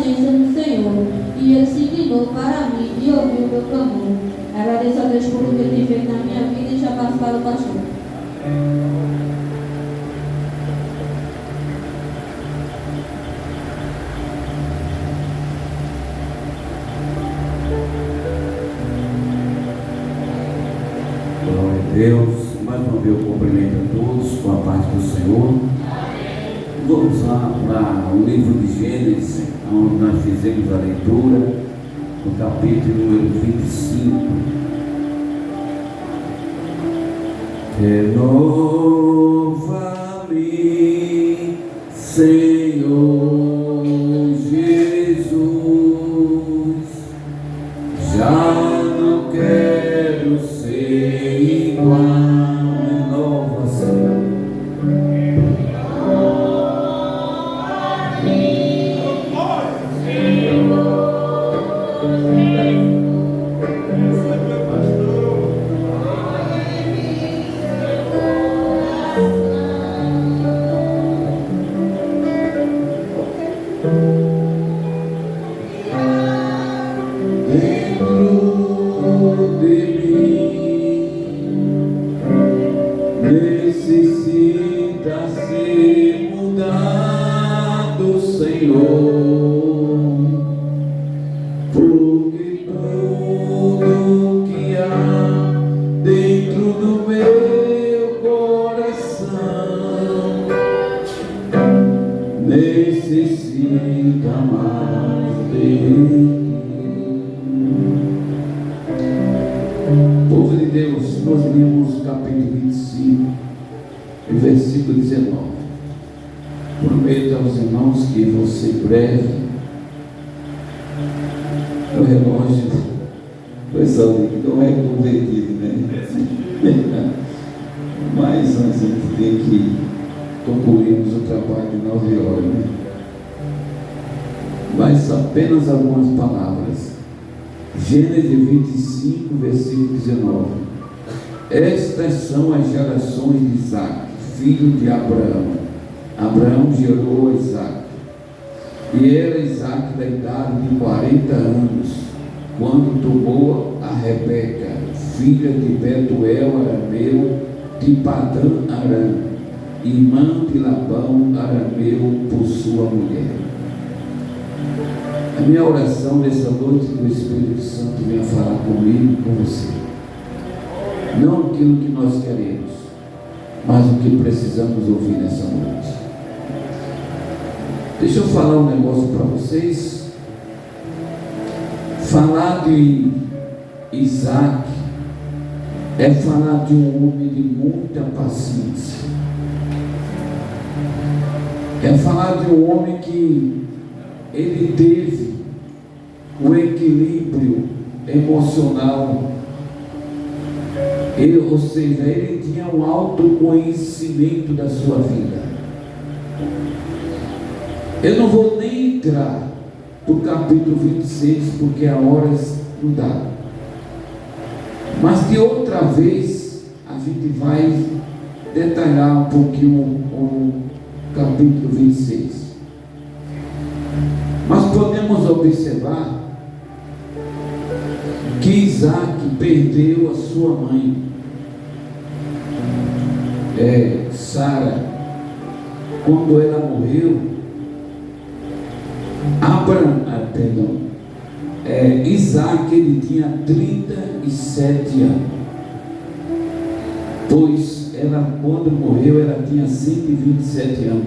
paciência no Senhor, e Ele se inclinou para mim e ouviu o meu clamor. Agradeço a Deus por tudo que Ele tem feito na minha vida e já passo para o pastor. Glória a Deus. Mais uma vez eu cumprimento a todos com a paz do Senhor. Vamos lá para o livro de Gênesis, onde nós fizemos a leitura, no capítulo número 25. Renova-me, Senhor Jesus, já não quero ser igual. Renova-se. Necessita ser mudado, Senhor, porque tudo que há dentro do meu coração necessita mais de ti. Povo de Deus, nós lemos o capítulo 25, o versículo 19. Prometo aos irmãos que vou ser breve. O relógio, pessoal, não é convertido, né? Mas nós vamos ter que concluirmos o trabalho de 9 horas, né? Mas apenas algumas palavras. Gênesis 25, versículo 19. Estas são as gerações de Isaque, filho de Abraão. Abraão gerou Isaque. E era Isaque da idade de 40 anos, quando tomou a Rebeca, filha de Betuel arameu, de Padã Aram, irmã de Labão arameu, por sua mulher. A minha oração nessa noite, que o Espírito Santo venha falar comigo e com você. Não aquilo que nós queremos, mas o que precisamos ouvir nessa noite. Deixa eu falar um negócio para vocês. Falar de Isaque é falar de um homem de muita paciência. É falar de um homem que ele teve o equilíbrio emocional, ou seja, ele tinha um autoconhecimento da sua vida. Eu não vou nem entrar no capítulo 26, porque a hora não dá, mas de outra vez a gente vai detalhar um pouquinho o capítulo 26. Mas podemos observar que Isaque perdeu a sua mãe, Sara, quando ela morreu. Isaque, ele tinha 37 anos, pois ela, quando morreu, ela tinha 127 anos.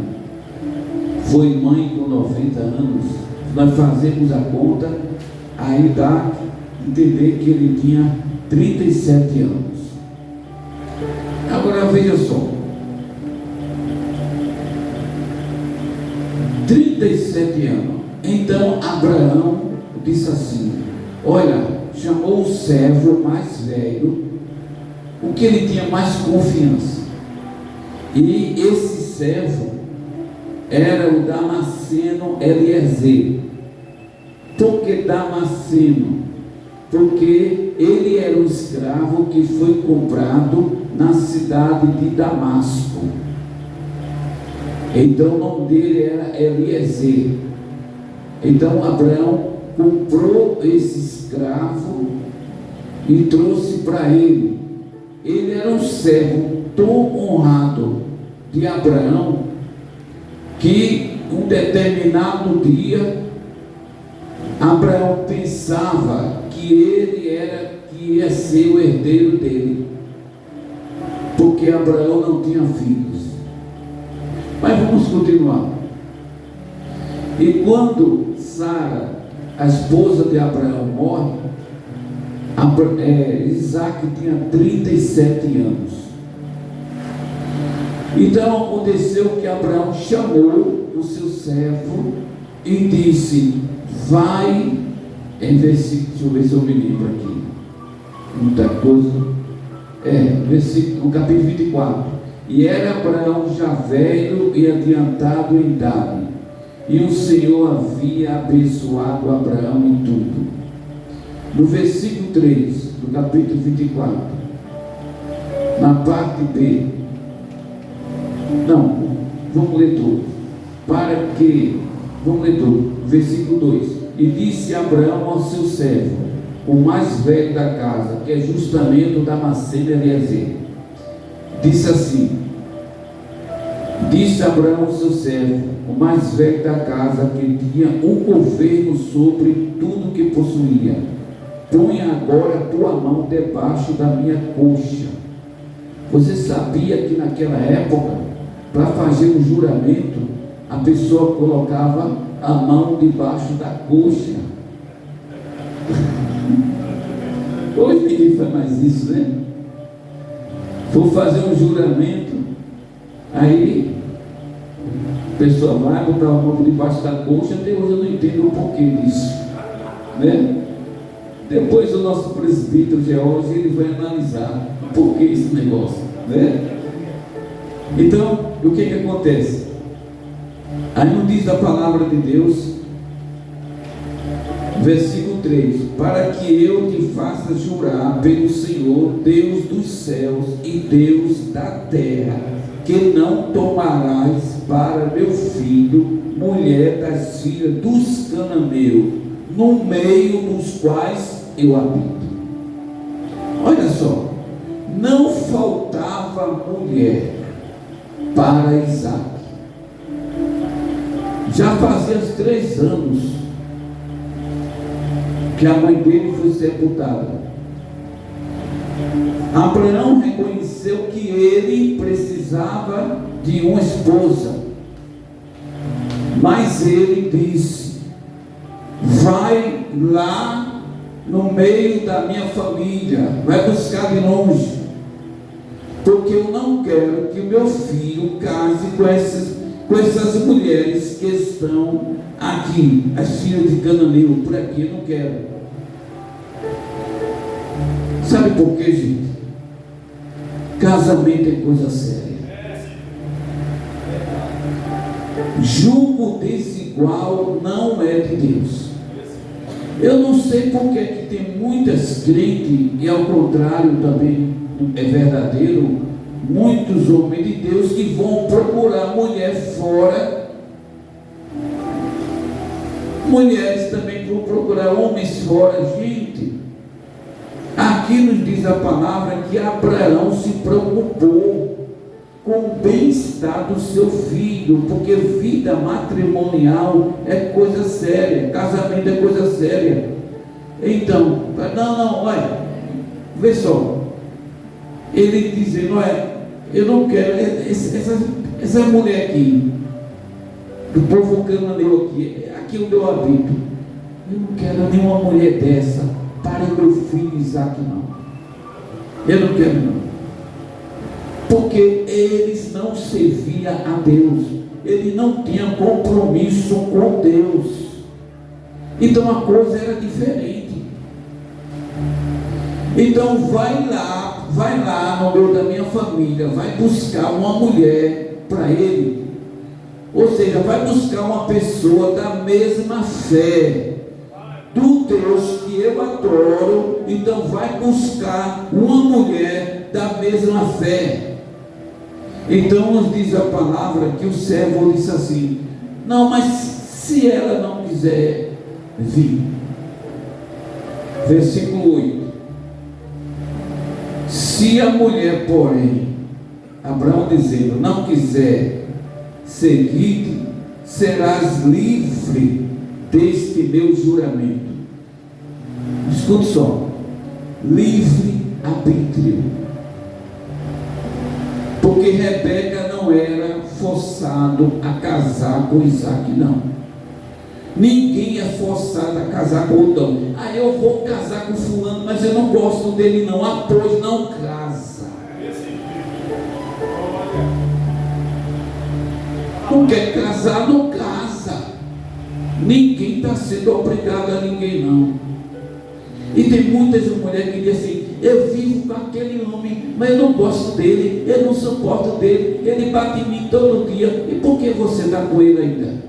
Foi mãe com 90 anos. Nós fazemos a conta, aí dá entender que ele tinha 37 anos. Agora veja só, 37 anos. Então Abraão disse assim: olha, chamou o servo mais velho, o que ele tinha mais confiança, e esse servo era o Damasceno Eliezer. Por que Damasceno? Porque ele era um escravo que foi comprado na cidade de Damasco. Então o nome dele era Eliezer. Então Abraão comprou esse escravo e trouxe para ele. Ele era um servo tão honrado de Abraão que um determinado dia Abraão pensava que ele que ia ser o herdeiro dele, porque Abraão não tinha filhos. Mas vamos continuar. E quando Sara, a esposa de Abraão, morre, Isaac tinha 37 anos. Então aconteceu que Abraão chamou o seu servo e disse: vai, em versículo, deixa eu ver se eu me lembro aqui, muita coisa, versículo, no capítulo 24. E era Abraão já velho e adiantado em idade, e o Senhor havia abençoado Abraão em tudo. No versículo 3 do capítulo 24, na parte B, não, vamos ler tudo, vamos ler tudo, versículo 2: e disse Abraão ao seu servo, o mais velho da casa, que é justamente o Damasceno Eliezer, disse assim: disse Abraão ao seu servo, o mais velho da casa, que tinha um governo sobre tudo que possuía: põe agora a tua mão debaixo da minha coxa. Você sabia que naquela época, para fazer um juramento, a pessoa colocava a mão debaixo da coxa? Hoje ninguém faz mais isso, né? Vou fazer um juramento, aí a pessoa vai botar a mão debaixo da coxa. Até hoje eu não entendo o porquê disso, né? Depois o nosso presbítero George, ele vai analisar o porquê esse negócio, né? Então, o que acontece? Aí não diz a palavra de Deus, versículo 3: para que eu te faça jurar pelo Senhor, Deus dos céus e Deus da terra, que não tomarás para meu filho mulher das filhas dos cananeus, no meio dos quais eu habito. Olha só, não faltava mulher para Isaac. Já fazia 3 anos que a mãe dele foi sepultada. Abraão reconheceu que ele precisava de uma esposa, mas ele disse: vai lá no meio da minha família, vai buscar de longe, porque eu não quero que o meu filho case com essas mulheres que estão aqui, as filhas de Cananeu, por aqui, eu não quero. Sabe por quê, gente? Casamento é coisa séria. Julgo desigual não é de Deus. Eu não sei porque que tem muitas crentes, e ao contrário também é verdadeiro, muitos homens de Deus que vão procurar mulher fora. Mulheres também vão procurar homens fora. Gente, aqui nos diz a palavra que Abraão se preocupou com o bem-estar do seu filho, porque vida matrimonial é coisa séria, casamento é coisa séria. Então, não, olha, vê só, ele dizendo: olha, eu não quero essa mulher aqui, do povo cananeu aqui onde eu habito, eu não quero nenhuma mulher dessa para meu filho Isaac, não. Eu não quero, não. Porque eles não serviam a Deus, ele não tinha compromisso com Deus, então a coisa era diferente. Então vai lá no meio da minha família, vai buscar uma mulher para ele, ou seja, vai buscar uma pessoa da mesma fé do Deus que eu adoro. Então vai buscar uma mulher da mesma fé. Então nos diz a palavra que o servo disse assim: não, mas se ela não quiser vir. Versículo 8. Se a mulher, porém, Abraão dizendo, não quiser seguir, serás livre deste meu juramento. Escute só, livre arbítrio, porque Rebeca não era forçado a casar com Isaac, não. Ninguém é forçado a casar com o Adão. Eu vou casar com fulano, mas eu não gosto dele não. Pois não casa. Não quer casar, não casa. Ninguém está sendo obrigado a ninguém, não. E tem muitas mulheres que dizem assim, eu vivo com aquele homem, mas eu não gosto dele, eu não suporto dele, ele bate em mim todo dia. E por que você está com ele ainda?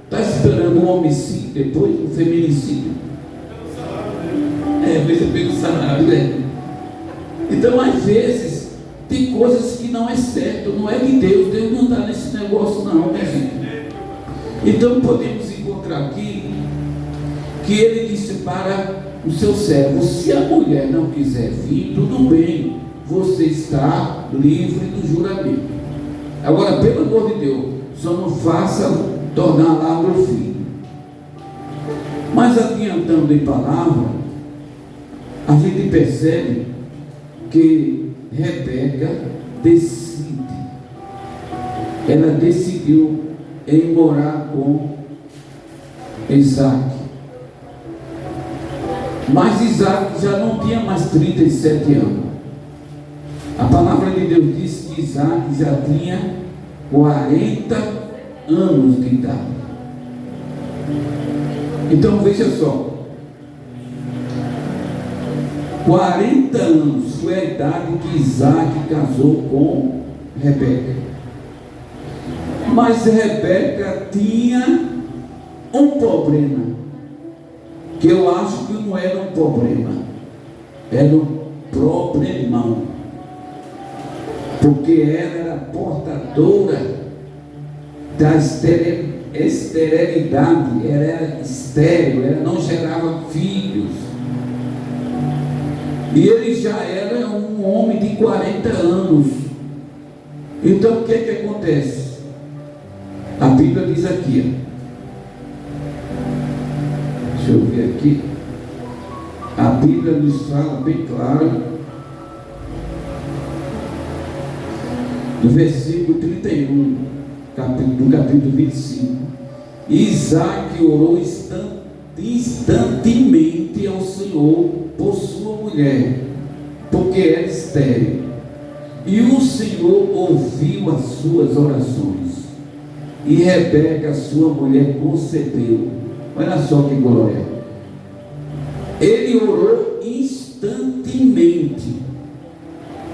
Está esperando um homicídio depois, um feminicídio? Veja bem o salário, né? Então, às vezes, tem coisas que não é certo, não é de Deus. Deus não está nesse negócio, não, né, gente? Então, podemos encontrar aqui que ele disse para o seu servo: se a mulher não quiser vir, tudo bem, você está livre do juramento. Agora, pelo amor de Deus, só não faça tornar lá o filho. Mas adiantando em palavra, a gente percebe que Rebeca decide. Ela decidiu em morar com Isaac. Mas Isaac já não tinha mais 37 anos. A palavra de Deus diz que Isaac já tinha 40 anos de idade. Então veja só, 40 anos foi a idade que Isaac casou com Rebeca. Mas Rebeca tinha um problema, que eu acho que não era um problema, era um problemão, porque ela era portadora da esterilidade, ela era estéril, ela não gerava filhos. E ele já era um homem de 40 anos. Então o que é que acontece? A Bíblia diz aqui, deixa eu ver aqui, a Bíblia nos fala bem claro, no versículo 31, do capítulo 25, Isaac orou instantemente ao Senhor por sua mulher, porque era estéril, e o Senhor ouviu as suas orações, e Rebeca, sua mulher, concebeu. Olha só que glória! Ele orou instantemente.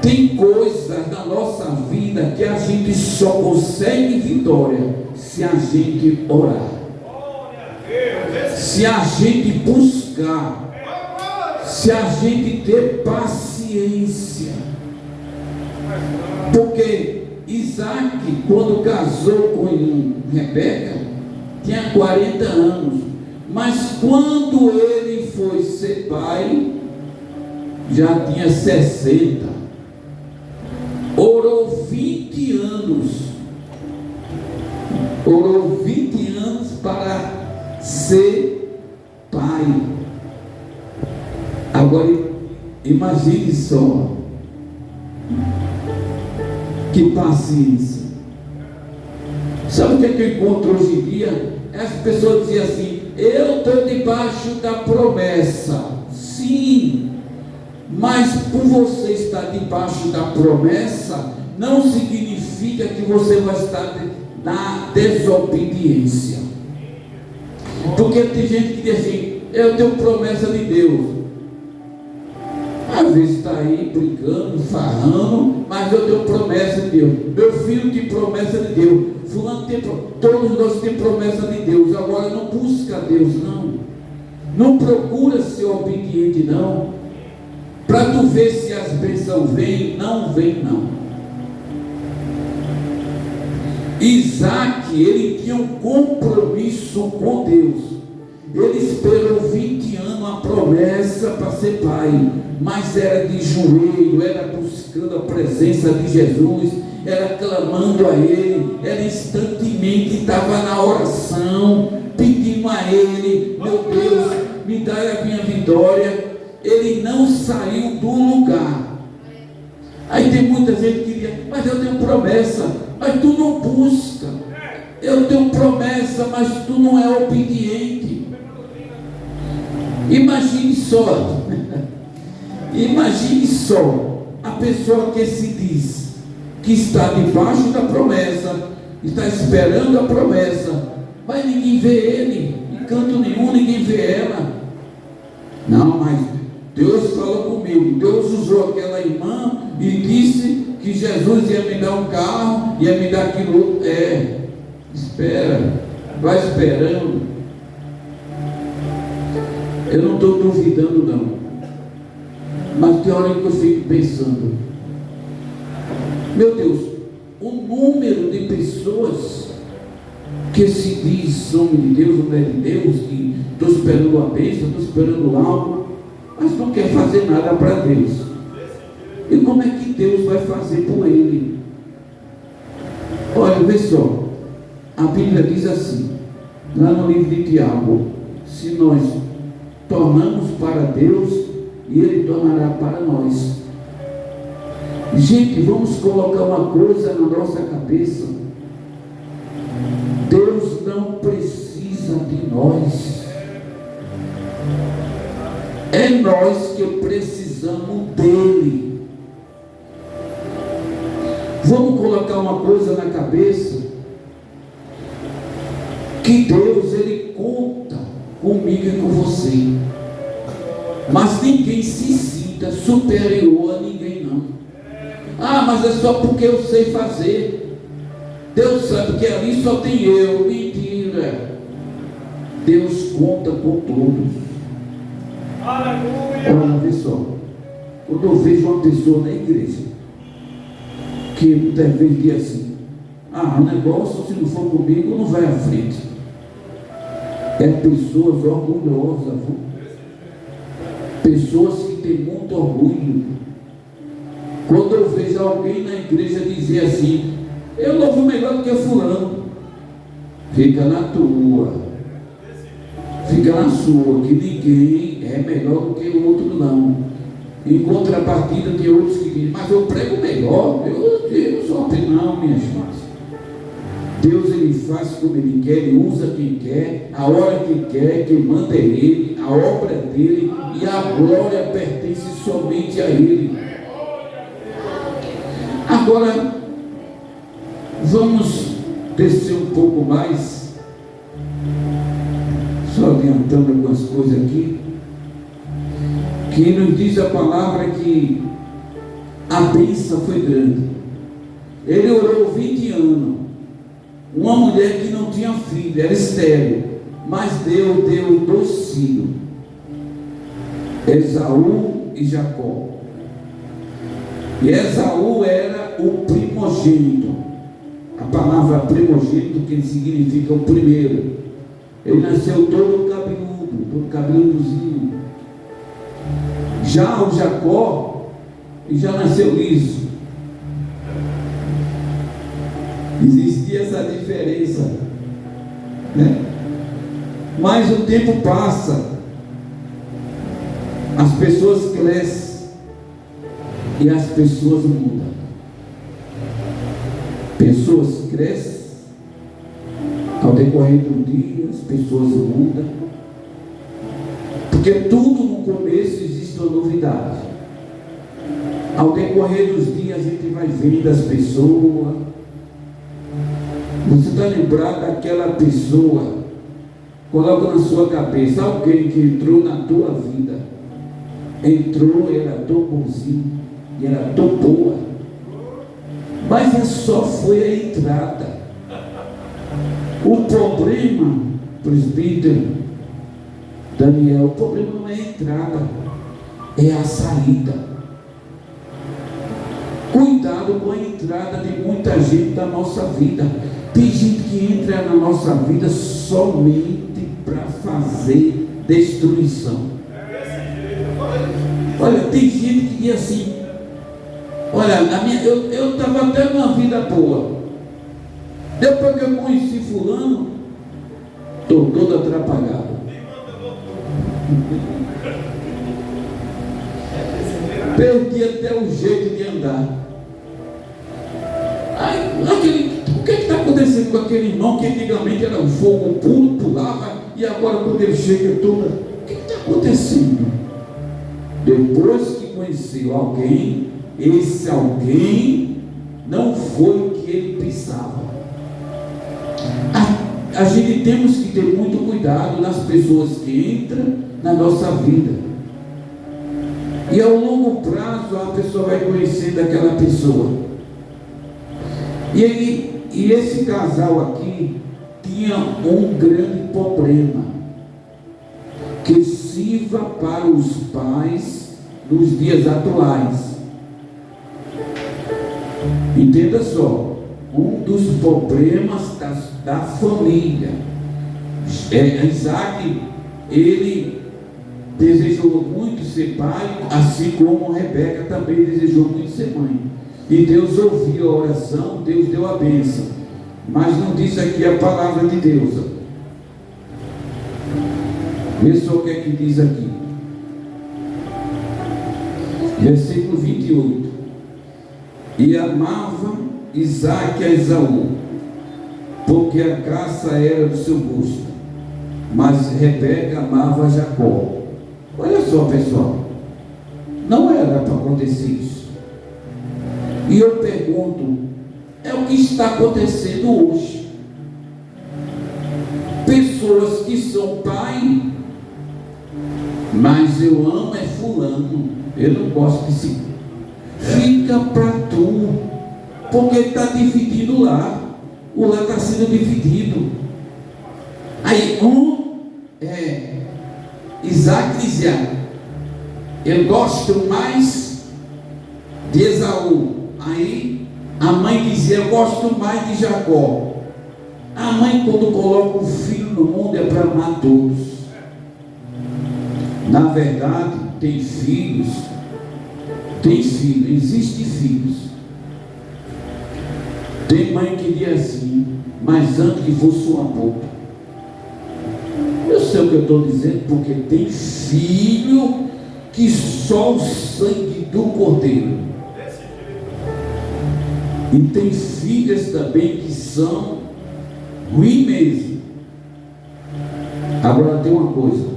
Tem coisas na nossa vida que a gente só consegue vitória se a gente orar, se a gente buscar, se a gente ter paciência. Porque Isaac, quando casou com Rebeca, tinha 40 anos, mas quando ele foi ser pai, já tinha 60. Orou 20 anos. Orou 20 anos para ser pai. Agora, imagine só. Que paciência. Sabe o que é que eu encontro hoje em dia? As pessoas dizem assim: eu estou debaixo da promessa. Sim, mas por você estar debaixo da promessa, não significa que você vai estar na desobediência. Porque tem gente que diz assim: eu tenho promessa de Deus. Às vezes está aí brincando, farrando, mas eu tenho promessa de Deus. Meu filho tem promessa de Deus. Fulano tem, todos nós temos promessa de Deus. Agora não busca Deus, não. Não procura ser obediente, não. Para tu ver se as bênçãos vêm, não vem, não. Isaac, ele tinha um compromisso com Deus. Ele esperou 20 anos a promessa para ser pai, mas era de joelho, era buscando a presença de Jesus, era clamando a Ele, era instantemente, estava na oração, pedindo a Ele: meu Deus, me dá a minha vitória. Ele não saiu do lugar. Aí tem muita gente que diz: mas eu tenho promessa, mas tu não busca. Eu tenho promessa, mas tu não é obediente. Imagine só, imagine só a pessoa que se diz que está debaixo da promessa, está esperando a promessa, mas ninguém vê ele, em canto nenhum ninguém vê ela. Não, mas Deus falou comigo, Deus usou aquela irmã e disse que Jesus ia me dar um carro, ia me dar aquilo outro. Espera, vai esperando. Eu não estou duvidando não, mas tem hora que eu fico pensando: meu Deus, o número de pessoas que se diz homem de Deus, mulher de Deus, que estou esperando a bênção, estou esperando algo, mas não quer fazer nada para Deus. E como é que Deus vai fazer com ele? Olha, vê só, a Bíblia diz assim, lá no livro de Tiago: se nós tornamos para Deus, e Ele tornará para nós. Gente, vamos colocar uma coisa na nossa cabeça: Deus não precisa de nós, é nós que precisamos dele. Vamos colocar uma coisa na cabeça: que Deus, Ele conta comigo e com você, mas ninguém se sinta superior a ninguém não. Mas é só porque eu sei fazer. Deus sabe que ali só tem eu. Mentira. Deus conta com todos. Olha, vê só, quando eu vejo uma pessoa na igreja que muitas vezes diz assim: o negócio, se não for comigo, não vai à frente. É pessoas orgulhosas, pessoas que têm muito orgulho. Quando eu vejo alguém na igreja dizer assim: eu louvo melhor do que fulano, fica na tua, fica na sua, que ninguém é melhor do que o outro não. Em contrapartida tem outros que dizem: mas eu prego melhor. Eu sou opinião, minha gente. Deus, Ele faz como Ele quer, Ele usa quem quer, a hora que quer, quem manda é Ele, a obra é dele, e a glória pertence somente a Ele. Agora, vamos descer um pouco mais, só adiantando algumas coisas aqui, que nos diz a palavra que a bênção foi grande. Ele orou 20 anos. Uma mulher que não tinha filho, era estéril, mas deu 2 filhos, Esaú e Jacó. E Esaú era o primogênito. A palavra primogênito, que significa o primeiro. Ele nasceu todo cabeludozinho. Já o Jacó, já nasceu liso. Existia essa diferença, né? Mas o tempo passa, as pessoas crescem e as pessoas mudam. Pessoas crescem, ao decorrer do dia as pessoas mudam, porque tudo no começo existe uma novidade. Ao decorrer dos dias a gente vai vendo as pessoas. Você está lembrado daquela pessoa? Coloca na sua cabeça alguém que entrou na tua vida. Entrou, era tão bonzinho, e era tão boa, mas só foi a entrada. O problema, presbítero Daniel, o problema não é a entrada, é a saída. Cuidado com a entrada de muita gente da nossa vida. Tem gente que entra na nossa vida somente para fazer destruição. Olha, tem gente que diz assim: olha, eu estava até numa vida boa, depois que eu conheci fulano, estou todo atrapalhado. Perdi até o jeito de andar. O que está acontecendo com aquele irmão que antigamente era um fogo puro, pulava, e agora quando ele chega toda, o que está acontecendo? Depois que conheceu alguém, esse alguém não foi o que ele pensava. A gente temos que ter muito cuidado nas pessoas que entram na nossa vida. E ao longo prazo a pessoa vai conhecendo aquela pessoa. E esse casal aqui tinha um grande problema que sirva para os pais nos dias atuais. Entenda só, um dos problemas da família. Isaac, ele desejou muito ser pai, assim como Rebeca também desejou muito ser mãe. E Deus ouviu a oração, Deus deu a bênção. Mas não diz aqui a palavra de Deus. Vê só o que é que diz aqui. Versículo 28. E amava Isaac a Esaú, porque a caça era do seu gosto, mas Rebeca amava a Jacó. Olha só, pessoal, não era para acontecer isso. E eu pergunto, é o que está acontecendo hoje. Pessoas que são pai, mas eu amo é fulano, eu não gosto de si. Fica para tu, porque está dividido o lar está sendo dividido. Aí Isaac dizia: eu gosto mais de Esaú. Aí a mãe dizia: eu gosto mais de Jacó. A mãe, quando coloca um filho no mundo, é para amar todos. Na verdade, tem filhos, existem filhos. Tem mãe que diz assim: mas antes que for sua boca. Eu sei o que eu estou dizendo, porque tem filho que só o sangue do cordeiro. E tem filhas também que são ruins mesmo. Agora tem uma coisa: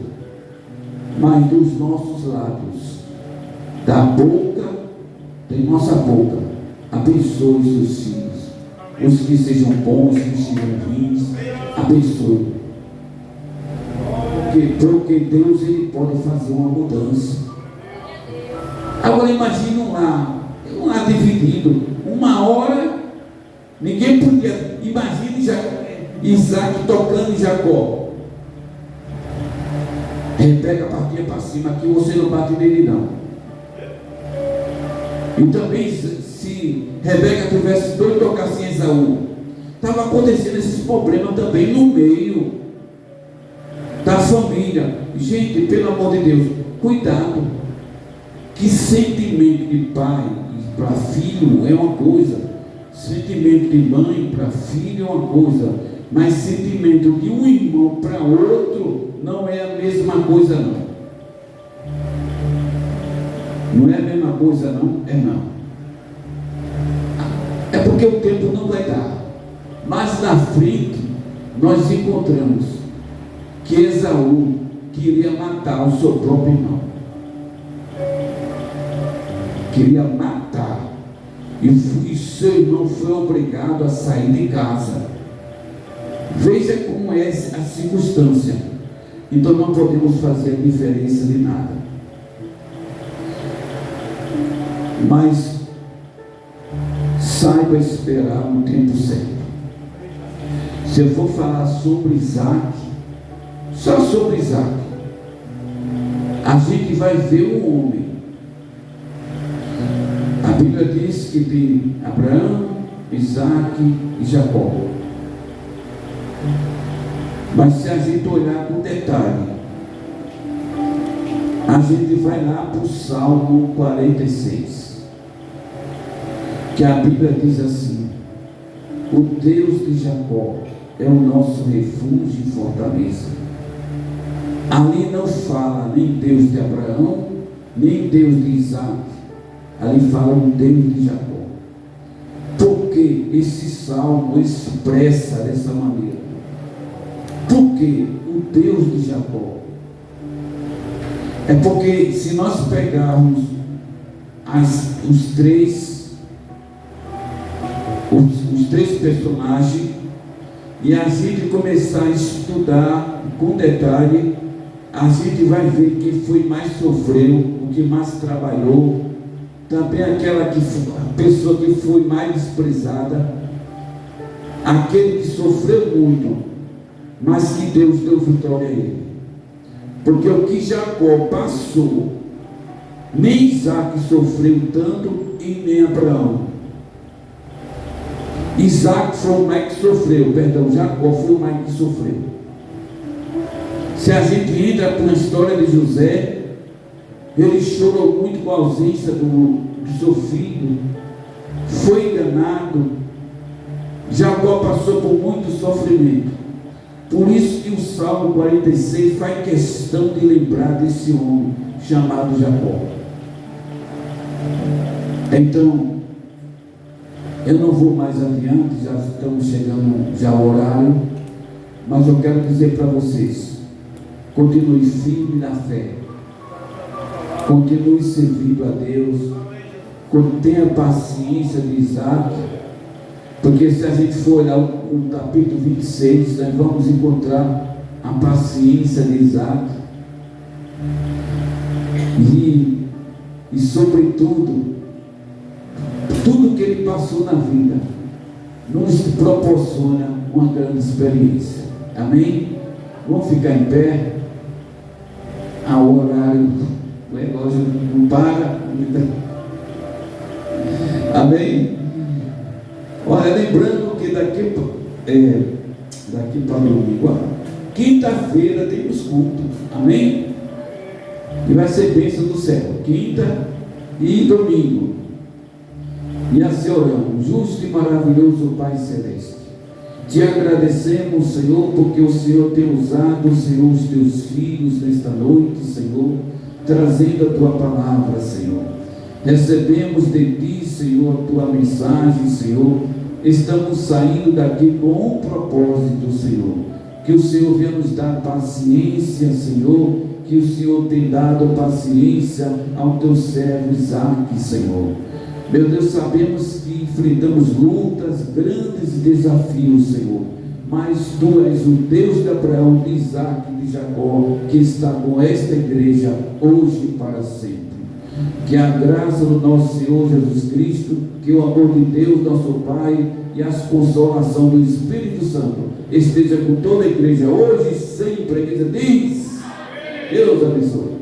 mas dos nossos lábios, da boca, da nossa boca, abençoe os seus filhos. Os que sejam bons, os que sejam ruins, abençoe. Porque Deus, ele pode fazer uma mudança. Agora imagine um lar dividido. Uma hora, ninguém podia. Imagine Isaac tocando em Jacó. Rebeca partia para cima, aqui você não bate nele não. E também, se Rebeca tivesse dois tocassem em Esaú, estava acontecendo esses problemas também no meio da família. Gente, pelo amor de Deus, cuidado, que sentimento de pai para filho é uma coisa, sentimento de mãe para filho é uma coisa, mas sentimento de um irmão para outro não é a mesma coisa não. Não é a mesma coisa não? É não. É porque o tempo não vai dar. Mas na frente nós encontramos que Esaú queria matar o seu próprio irmão. Queria matar. E seu irmão foi obrigado a sair de casa. Veja como é a circunstância. Então não podemos fazer a diferença de nada. Mas saiba esperar no tempo certo. Se eu for falar sobre Isaac, só sobre Isaac, a gente vai ver um homem. A Bíblia diz que tem Abraão, Isaac e Jacó. Mas se a gente olhar com detalhe, a gente vai lá para o Salmo 46, que a Bíblia diz assim: o Deus de Jacó é o nosso refúgio e fortaleza. Ali não fala nem Deus de Abraão, nem Deus de Isaac, ali fala o Deus de Jacó. Porque esse salmo expressa dessa maneira? Porque o Deus de Jacó. É porque se nós pegarmos os três personagens e a gente começar a estudar com detalhe, a gente vai ver quem foi mais sofreu, o que mais trabalhou, também a pessoa que foi mais desprezada, aquele que sofreu muito, mas que Deus deu vitória a ele. Porque o que Jacó passou, nem Isaac sofreu tanto e nem Abraão. Isaac foi o mais que sofreu, Jacó foi o mais que sofreu. Se a gente entra na história de José, ele chorou muito com a ausência do seu filho, foi enganado. Jacó passou por muito sofrimento. Por isso que o Salmo 46 faz questão de lembrar desse homem chamado Jacó. Então, eu não vou mais adiante, já estamos chegando já ao horário, mas eu quero dizer para vocês: continue firme na fé, continue servindo a Deus, tenha paciência de Isaac, porque se a gente for olhar o capítulo 26, nós vamos encontrar a paciência de Isaac e sobretudo, tudo que ele passou na vida nos proporciona uma grande experiência. Amém? Vamos ficar em pé. O horário, o relógio não para. Amém? Olha, lembrando que daqui para domingo, quinta-feira temos culto. Amém? E vai ser bênção do céu, quinta e domingo. E assim oramos: justo e maravilhoso Pai Celeste, te agradecemos, Senhor, porque o Senhor tem usado, Senhor, os teus filhos nesta noite, Senhor, trazendo a tua palavra, Senhor. Recebemos de ti, Senhor, a tua mensagem, Senhor. Estamos saindo daqui com um propósito, Senhor, que o Senhor venha nos dar paciência, Senhor, que o Senhor tem dado paciência ao teu servo Isaac, Senhor. Meu Deus, sabemos que enfrentamos lutas, grandes desafios, Senhor, mas Tu és o Deus de Abraão, de Isaac e de Jacó, que está com esta igreja hoje e para sempre. Que a graça do nosso Senhor Jesus Cristo, que o amor de Deus, nosso Pai, e a consolação do Espírito Santo esteja com toda a igreja hoje e sempre. A igreja diz: Deus abençoe.